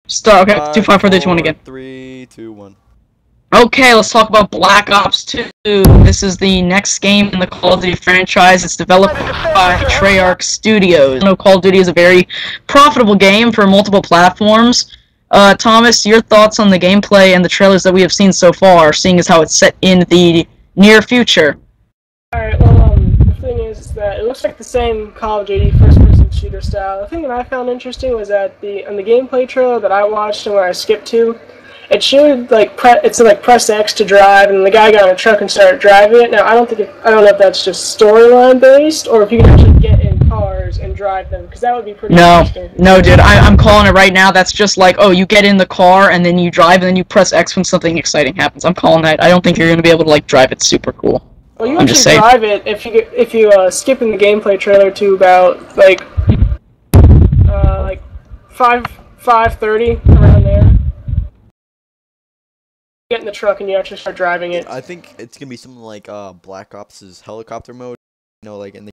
Start. Okay, do 5, 4, 3, 2, 1 again. 3, 2, 1. Okay, let's talk about Black Ops 2. This is the next game in the Call of Duty franchise. It's developed by Treyarch Studios. I know Call of Duty is a very profitable game for multiple platforms. Thomas, your thoughts on the gameplay and the trailers that we have seen so far, seeing as how it's set in the near future? Alright, well, the thing is that it looks like the same Call of Duty first-person shooter style. The thing that I found interesting was that on the gameplay trailer that I watched and where I skipped to, it showed press X to drive, and the guy got in a truck and started driving it. Now I don't know if that's just storyline based or if you can actually get in cars and drive them, because that would be pretty interesting. No, dude, I'm calling it right now. That's just like, oh, you get in the car and then you drive and then you press X when something exciting happens. I'm calling that. I don't think you're gonna be able to like drive it super cool. Well, you actually drive it if you skip in the gameplay trailer to about like 5:30 around there. Get in the truck and you actually start driving it. I think it's gonna be something like Black Ops' helicopter mode. You know, like in the.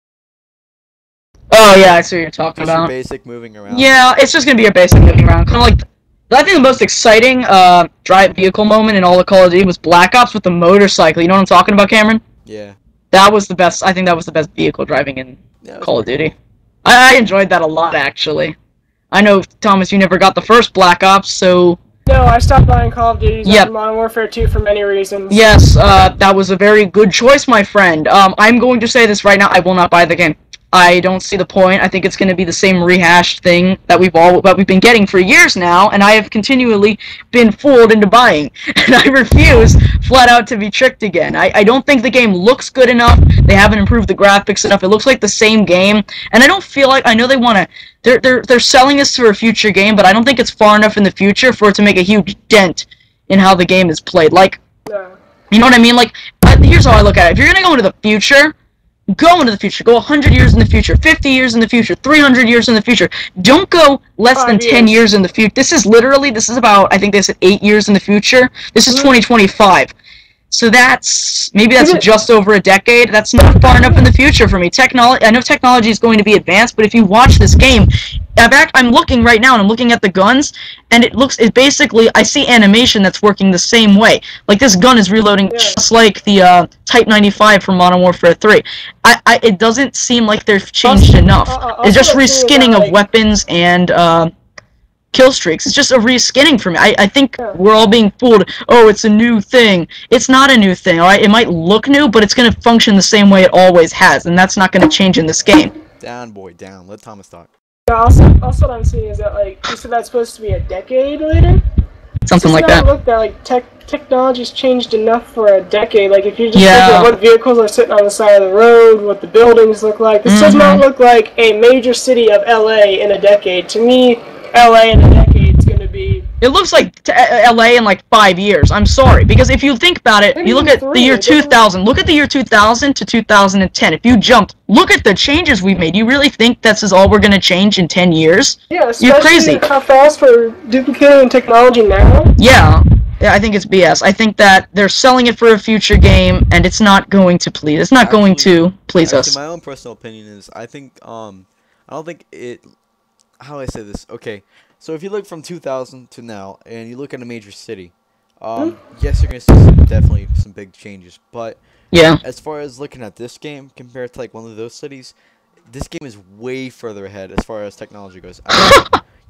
Oh yeah, I see what you're talking just about. Your basic moving around. Yeah, it's just gonna be your basic moving around. Kind of like, I think the most exciting drive vehicle moment in all of Call of Duty was Black Ops with the motorcycle. You know what I'm talking about, Cameron? Yeah. That was the best. I think that was the best vehicle driving in Call of Duty. I enjoyed that a lot, actually. I know, Thomas, you never got the first Black Ops, so. No, I stopped buying Call of Duty after Modern Warfare 2 for many reasons. Yes, that was a very good choice, my friend. I'm going to say this right now, I will not buy the game. I don't see the point. I think it's going to be the same rehashed thing that we've been getting for years now, and I have continually been fooled into buying. And I refuse, flat out, to be tricked again. I don't think the game looks good enough. They haven't improved the graphics enough. It looks like the same game, and I don't feel like, I know they want to. They're selling this for a future game, but I don't think it's far enough in the future for it to make a huge dent in how the game is played. Like, you know what I mean? Like, here's how I look at it. If you're gonna go into the future, go into the future. Go 100 years in the future, 50 years in the future, 300 years in the future. Don't go less than 10 years in the future. This is about, I think they said 8 years in the future. This is 2025. So maybe that's just over a decade. That's not far enough in the future for me. I know technology is going to be advanced, but if you watch this game, in fact, I'm looking right now and I'm looking at the guns, and it's basically, I see animation that's working the same way. Like, this gun is reloading just like the Type 95 from Modern Warfare 3. It doesn't seem like they've changed enough. It's just reskinning of weapons and kill streaks. It's just a reskinning for me. I think we're all being fooled. Oh, it's a new thing. It's not a new thing, alright? It might look new, but it's going to function the same way it always has, and that's not going to change in this game. Down, boy, down. Let Thomas talk. Also, what I'm seeing is that, like, you said that's supposed to be a decade later? Something like that. Look, like, technology's changed enough for a decade. Like, if you just look at what vehicles are sitting on the side of the road, what the buildings look like, this does not look like a major city of LA in a decade. To me, LA in a decade is going to be... It looks like LA in like 5 years. I'm sorry. Because if you think about it, you look at the year 2000. Look at the year 2000 to 2010. If you jumped, look at the changes we've made. You really think this is all we're going to change in 10 years? Yeah, you're crazy. How fast we're duplicating technology now? Yeah, I think it's BS. I think that they're selling it for a future game, and it's not going to please. It's not going to please us. My own personal opinion is, I think, I don't think it... How do I say this? Okay, so if you look from 2000 to now, and you look at a major city, yes, you're going to see definitely some big changes, but as far as looking at this game, compared to like one of those cities, this game is way further ahead as far as technology goes.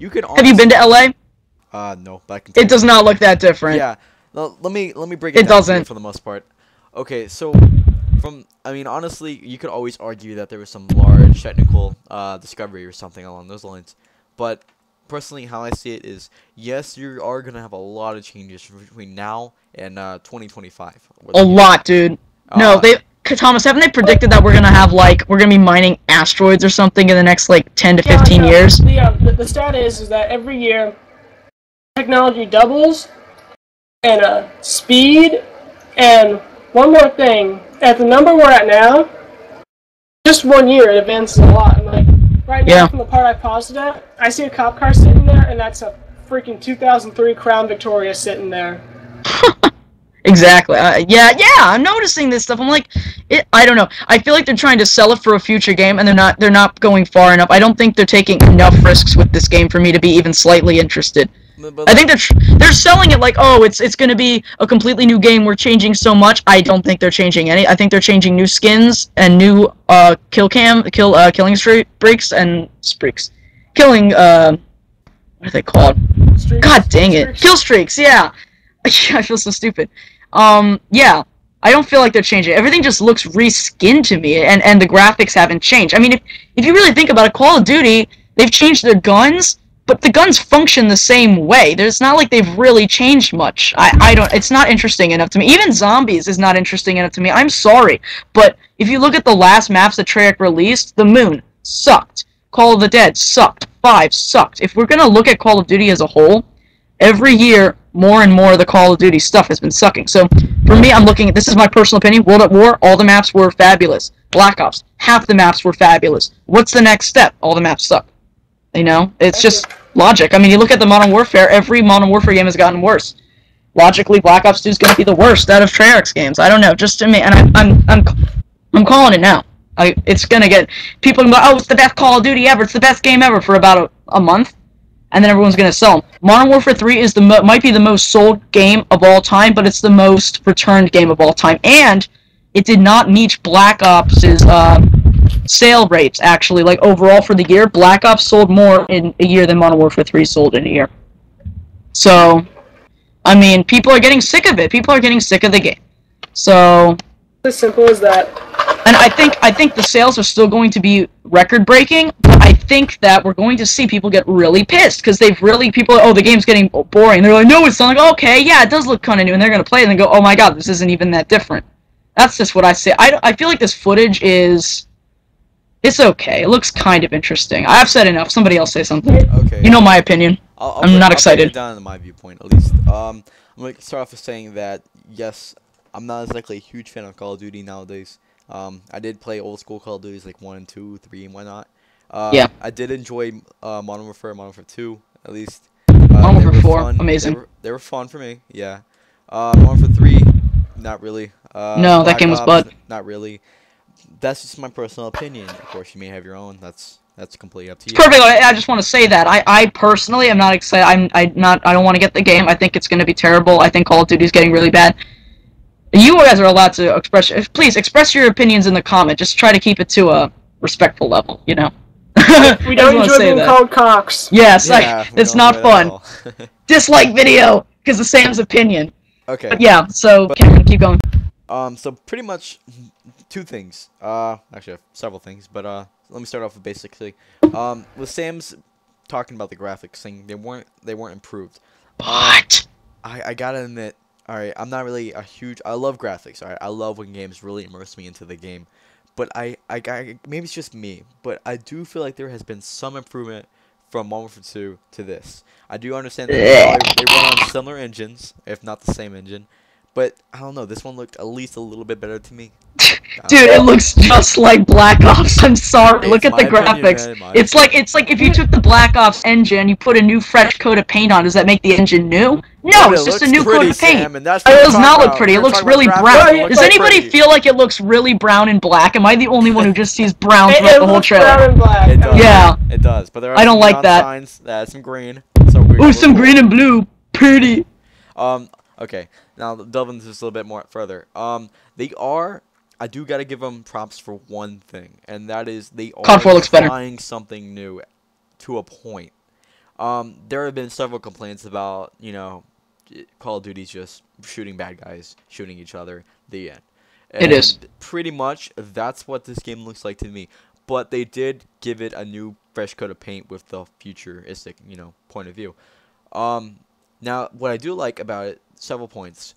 You could honestly, have you been to LA? No, but I can it does not look that different. Yeah, no, let me break it down for the most part. Okay, so... I mean, honestly, you could always argue that there was some large technical discovery or something along those lines. But personally, how I see it is, yes, you are going to have a lot of changes between now and 2025. A lot, dude. No, Thomas, haven't they predicted that we're going to have, like, we're going to be mining asteroids or something in the next, like, 10 to 15 years? The stat is that every year, technology doubles, and speed, and one more thing. At the number we're at now, just 1 year, it advances a lot. And like, right now, from the part I paused it at, I see a cop car sitting there, and that's a freaking 2003 Crown Victoria sitting there. Exactly. Yeah, I'm noticing this stuff. I'm like, I don't know. I feel like they're trying to sell it for a future game, and they're not going far enough. I don't think they're taking enough risks with this game for me to be even slightly interested. I think they're selling it like, oh, it's gonna be a completely new game. We're changing so much. I don't think they're changing any. I think they're changing new skins and new killing streaks and streaks, killing what are they called? Streaks? God dang it, Streaks? kill streaks. Yeah, I feel so stupid. Yeah. I don't feel like they're changing. Everything just looks reskinned to me, and the graphics haven't changed. I mean, if you really think about it, Call of Duty, they've changed their guns, but the guns function the same way. It's not like they've really changed much. I don't. It's not interesting enough to me. Even Zombies is not interesting enough to me. I'm sorry, but if you look at the last maps that Treyarch released, The Moon sucked. Call of the Dead sucked. 5 sucked. If we're gonna look at Call of Duty as a whole, every year, more and more of the Call of Duty stuff has been sucking. So, for me, I'm looking at, this is my personal opinion, World at War, all the maps were fabulous. Black Ops, half the maps were fabulous. What's the next step? All the maps suck. You know? It's just logic. I mean, you look at the Modern Warfare, every Modern Warfare game has gotten worse. Logically, Black Ops 2 is going to be the worst out of Treyarch's games. I don't know, just to me, and I'm calling it now. It's going to get, people can go, oh, it's the best Call of Duty ever, it's the best game ever for about a month. And then everyone's gonna sell them. Modern Warfare 3 is might be the most sold game of all time, but it's the most returned game of all time. And it did not meet Black Ops' sale rates, actually. Like, overall for the year, Black Ops sold more in a year than Modern Warfare 3 sold in a year. So, I mean, people are getting sick of it. People are getting sick of the game. So... As simple as that. And I think the sales are still going to be record-breaking, but I think that we're going to see people get really pissed, because oh, the game's getting boring. They're like, no, it's not. Like, okay, yeah, it does look kind of new, and they're going to play it and go, oh my god, this isn't even that different. That's just what I say. I feel like this footage is... It's okay. It looks kind of interesting. I've said enough. Somebody else say something. Okay. You know my opinion. I'm not excited. I'll break it down to my viewpoint, at least. I'm going to start off with saying that, yes, I'm not exactly a huge fan of Call of Duty nowadays. I did play old school Call of Duties like 1 and 2, 3, and whatnot. Yeah. I did enjoy Modern Warfare 2, at least. Modern Warfare 4, amazing. They were fun for me, yeah. Modern Warfare 3, not really. No, that game was butt. Not really. That's just my personal opinion. Of course, you may have your own. That's completely up to you. Perfect. I just want to say that I personally am not excited. I don't want to get the game. I think it's going to be terrible. I think Call of Duty is getting really bad. You guys are allowed to please express your opinions in the comment. Just try to keep it to a respectful level, you know. We don't enjoy being called cocks. Yes, Yeah, it's not fun. Dislike video because of Sam's opinion. Okay. But yeah, so Cameron, keep going. So pretty much 2 things. Actually, several things, but let me start off with basically. With Sam's talking about the graphics, saying they weren't improved. What? I gotta admit. Alright, I'm not really a huge... I love graphics, alright? I love when games really immerse me into the game. But maybe it's just me, but I do feel like there has been some improvement from Modern Warfare 2 to this. I do understand that they run on similar engines, if not the same engine. But, I don't know, this one looked at least a little bit better to me. Dude, it looks just like Black Ops. I'm sorry. Look at the graphics. Opinion, It's like if you took the Black Ops engine, you put a new fresh coat of paint on. Does that make the engine new? No, it's just a new coat of paint. It does not look pretty. It looks really brown. Does anybody feel like it looks really brown and black? Am I the only one who just sees brown throughout the whole trailer? Brown and black. It does. Yeah. It does. But there are I don't some like neon that. signs that have some green. So Ooh, some green and blue. Pretty. Okay. Now delve into this a little bit more further. I do gotta give them props for one thing, and that is they are trying something new to a point. There have been several complaints about, you know, Call of Duty's just shooting bad guys, shooting each other, the end. And it is. Pretty much, that's what this game looks like to me. But they did give it a new, fresh coat of paint with the futuristic, you know, point of view. Now, what I do like about it, several points.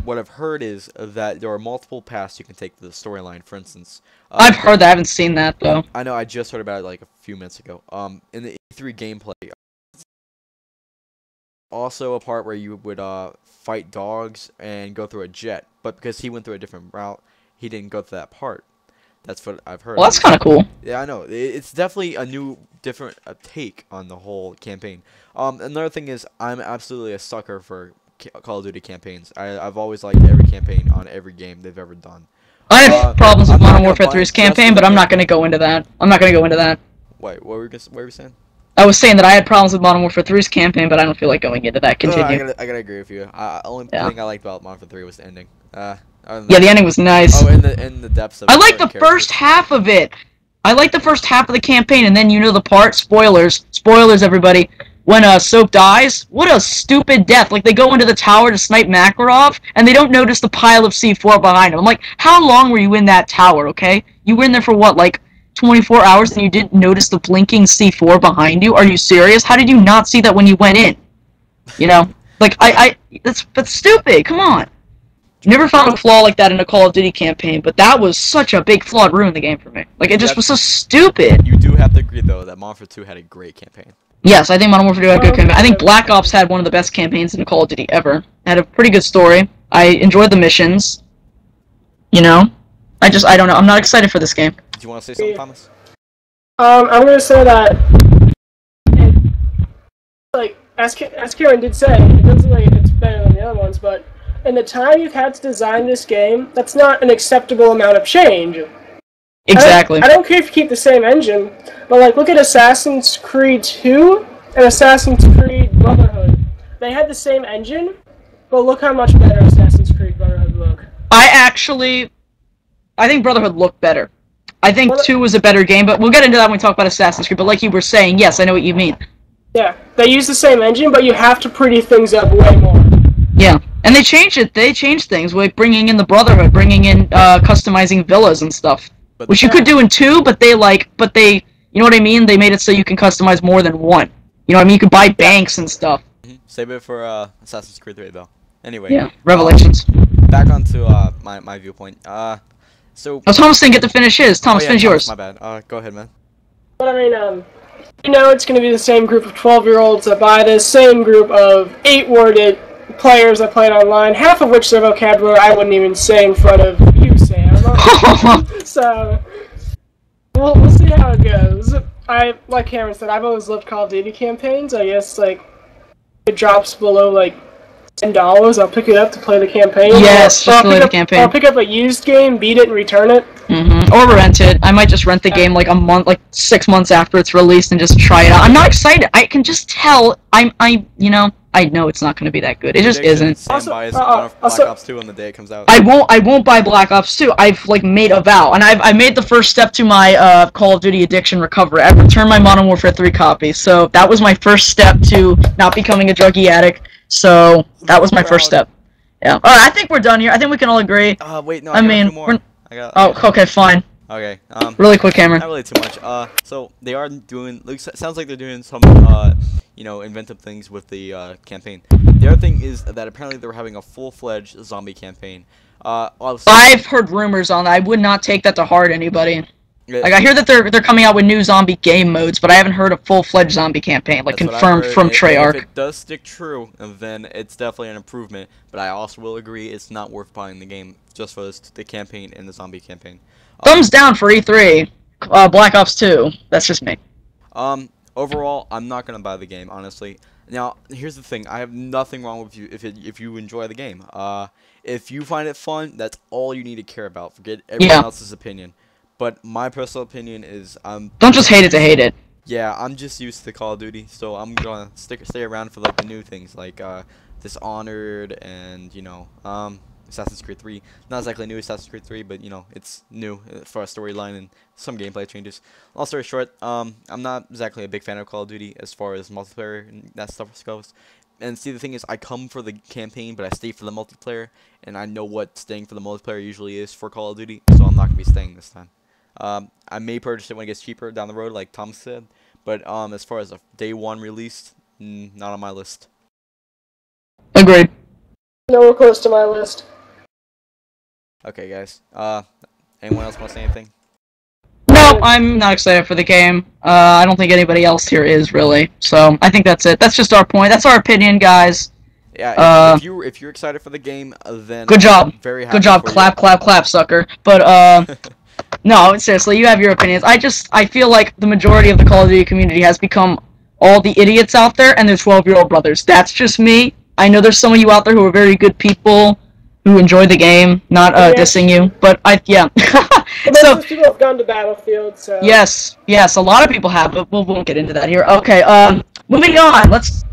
What I've heard is that there are multiple paths you can take to the storyline. For instance, I've heard that. I haven't seen that though. I know. I just heard about it like a few minutes ago. In the E3 gameplay, also a part where you would fight dogs and go through a jet, but because he went through a different route, he didn't go through that part. That's what I've heard. Well, that's kind of cool. Yeah, I know. It's definitely a new, different take on the whole campaign. Another thing is, I'm absolutely a sucker for Call of Duty campaigns. I've always liked every campaign on every game they've ever done. I have problems with Modern Warfare 3's campaign, but I'm not going to go into that. Wait, what were you saying? I was saying that I had problems with Modern Warfare 3's campaign, but I don't feel like going into that. Continue. I gotta agree with you. Only thing I liked about Modern Warfare 3 was the ending. Yeah, the ending was nice. Oh, in the depths of. I like the first half of it. I like the first half of the campaign, and then you know the part. Spoilers, everybody. When Soap dies, what a stupid death! Like they go into the tower to snipe Makarov, and they don't notice the pile of C4 behind him. I'm like, how long were you in that tower? Okay, you were in there for what, like 24 hours, and you didn't notice the blinking C4 behind you? Are you serious? How did you not see that when you went in? You know, like that's stupid. Come on. Never found a flaw like that in a Call of Duty campaign, but that was such a big flaw. It ruined the game for me. Like, it just was so stupid. You do have to agree, though, that Modern Warfare 2 had a great campaign. Yes, I think Modern Warfare 2 had a good campaign. I think Black Ops had one of the best campaigns in Call of Duty ever. It had a pretty good story. I enjoyed the missions. You know? I don't know. I'm not excited for this game. Do you want to say something, Thomas? I'm gonna say that, like, as Kieran did say, it doesn't like it's better than the other ones, but in the time you've had to design this game, that's not an acceptable amount of change. Exactly. I don't care if you keep the same engine, but like look at Assassin's Creed 2 and Assassin's Creed Brotherhood. They had the same engine, but look how much better Assassin's Creed Brotherhood look. I think Brotherhood looked better. I think 2 was a better game, but we'll get into that when we talk about Assassin's Creed. But like you were saying, yes, I know what you mean. Yeah, they use the same engine, but you have to pretty things up way more. Yeah, and they changed it. They changed things, like bringing in the Brotherhood, bringing in customizing villas and stuff, which you could do in 2, but they, you know what I mean? They made it so you can customize more than one. You know what I mean? You could buy banks and stuff. Save it for Assassin's Creed 3, though. Anyway. Yeah, Revelations. Back onto my viewpoint. So. Oh, Thomas didn't get to finish his. Thomas, finish yours. My bad. Go ahead, man. But I mean, you know, it's going to be the same group of 12-year-olds that buy this, same group of 8-worded players that play it online, half of which their vocabulary I wouldn't even say in front of you, Sam. So, we'll see how it goes. Like Cameron said, I've always loved Call of Duty campaigns. I guess, like, it drops below, like, $10, I'll pick it up to play the campaign. Yes, just play the campaign. I'll pick up a used game, beat it, and return it. Or rent it. I might just rent the game like a month, like 6 months after it's released, and just try it out. I'm not excited. I can just tell. You know, I know it's not going to be that good. It just isn't. Sam buys Black Ops 2 on the day it comes out. I won't buy Black Ops 2. I've like made a vow, and I made the first step to my Call of Duty addiction recovery. I returned my Modern Warfare 3 copy, so that was my first step to not becoming a druggie addict. So that was my first step. Yeah. All right. I think we're done here. I think we can all agree. Wait, no. I mean, more. okay, fine. Okay. Really quick, Cameron. Not really too much. So they are doing. Sounds like they're doing some, you know, inventive things with the campaign. The other thing is that apparently they're having a full-fledged zombie campaign. I've heard rumors on that. I would not take that to heart, anybody. Like, I hear that they're coming out with new zombie game modes, but I haven't heard a full-fledged zombie campaign, like, confirmed from Treyarch. If it does stick true, then it's definitely an improvement, but I also will agree it's not worth buying the game just for the campaign and the zombie campaign. Thumbs down for E3. Black Ops 2. That's just me. Overall, I'm not going to buy the game, honestly. Now, here's the thing. I have nothing wrong with you if you enjoy the game. If you find it fun, that's all you need to care about. Forget everyone else's opinion. But my personal opinion is don't just hate it to hate it. Yeah, I'm just used to Call of Duty, so I'm gonna stay around for like the new things like Dishonored and you know Assassin's Creed 3. Not exactly new Assassin's Creed 3, but you know it's new for a storyline and some gameplay changes. Long story short, I'm not exactly a big fan of Call of Duty as far as multiplayer and that stuff goes. And see, the thing is, I come for the campaign, but I stay for the multiplayer, and I know what staying for the multiplayer usually is for Call of Duty, so I'm not gonna be staying this time. I may purchase it when it gets cheaper down the road, like Tom said, but as far as a day one release, not on my list. Agreed. Nowhere close to my list. Okay, guys. Anyone else want to say anything? No, I'm not excited for the game. I don't think anybody else here is really. So I think that's it. That's just our point. That's our opinion, guys. Yeah. If you're excited for the game, then good job. Very happy. Good job. Clap, clap, clap, sucker. But no, seriously, you have your opinions. I feel like the majority of the Call of Duty community has become all the idiots out there and their 12-year-old brothers. That's just me. I know there's some of you out there who are very good people, who enjoy the game, not Yeah. dissing you. But yeah. But most So of those people have gone to Battlefield, so... yes, a lot of people have, but we won't get into that here. Okay, moving on. Let's